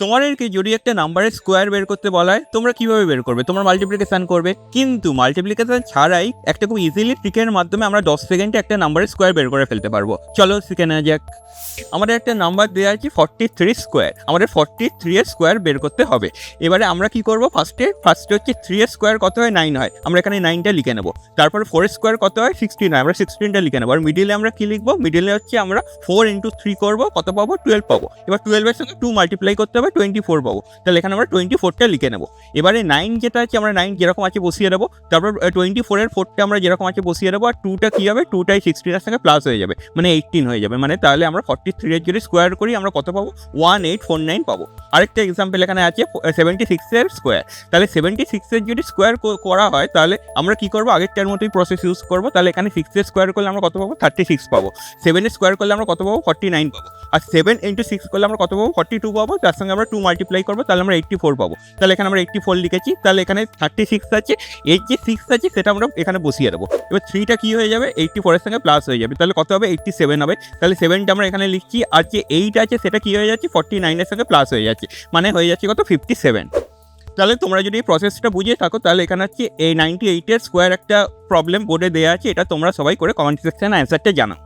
তোমাদেরকে যদি একটা নাম্বারের স্কোয়ার বের করতে বলা হয়, তোমরা কিভাবে বের করবে? তোমরা মাল্টিপ্লিকেশন করবে, কিন্তু মাল্টিপ্লিকেশন ছাড়াই একটা খুব ইজিলি ট্রিকের মাধ্যমে আমরা 10 সেকেন্ডে একটা নাম্বারের স্কোয়ার বের করে ফেলতে পারবো। চলো শিখে নেওয়া যাক। আমাদের একটা নাম্বার দেওয়া আছে 43 স্কোয়ার। আমাদের 43 এর স্কোয়ার বের করতে হবে। এবারে আমরা কি করব? ফার্স্টে হচ্ছে 3 এর স্কোয়ার কত হয়? 9 হয়। আমরা এখানে 9টা লিখে নেবো। তারপর 4 এর স্কোয়ার কত হয়? 16 হয়। আমরা 16টা লিখে নেবো। আর মিডিলে আমরা কি লিখবো? মিডিলে হচ্ছে আমরা 4 ইন্টু 3 করবো, কত পাবো? 12 পাবো। এবার 12 এর সঙ্গে 2 মাল্টিপ্লাই করতে হবে, 24 পাবো। তাহলে এখানে আমরা 24টা লিখে নেবো। এবারে 9 যেটা আছে, আমরা 9 যেরকম আছে বসিয়ে দেবো। তারপর 24 এর 4টা আমরা যেরকম আছে বসিয়ে দেবো। আর 2টা কি হবে? 2টাই 16 এর সঙ্গে প্লাস হয়ে যাবে, মানে 18 হয়ে যাবে। মানে তাহলে আমরা 43 এর যদি স্কোয়ার করি আমরা কত পাবো? 1849 পাবো। আরেকটা এক্সাম্পল এখানে আছে 76 এর স্কোয়ার। তাহলে 76 এর যদি স্কোয়ার করা হয় তাহলে আমরা কি করবো? আগেরটার মতোই প্রসেস ইউজ করবো। তাহলে এখানে 6 এর স্কোয়ার করলে আমরা কত পাবো? 36 পাবো। 7 এর স্কোয়ার করলে আমরা কত পাবো? 49 পাবো। আর 7 ইন্টু 6 করলে আমরা কত পাবো? 42 পাবো। তার সঙ্গে আমরা 2 মাল্টিপ্লাই করবো, তাহলে আমরা 84 পাবো। তাহলে এখানে আমরা 84 লিখেছি। তাহলে এখানে 36 আছে, এর যে 6 আছে সেটা আমরা এখানে বসিয়ে দেবো। এবার 3টা কি হয়ে যাবে? 84 এর সঙ্গে প্লাস হয়ে যাবে। তাহলে কত হবে? 87 হবে। তাহলে 7টা আমরা এখানে লিখছি। আর যে 8 আছে সেটা কি হয়ে যাচ্ছে? 49 এর সঙ্গে প্লাস হয়ে যাচ্ছে, মানে হয়ে যাচ্ছে কত? 57। তাহলে তোমরা যদি এই প্রসেসটা বুঝে থাকো তাহলে এখানে হচ্ছে এই 98 এর স্কোয়ার একটা প্রবলেম বোর্ডে দেওয়া আছে। এটা তোমরা সবাই করে কমেন্ট সেকশনে অ্যান্সারটা জানাও।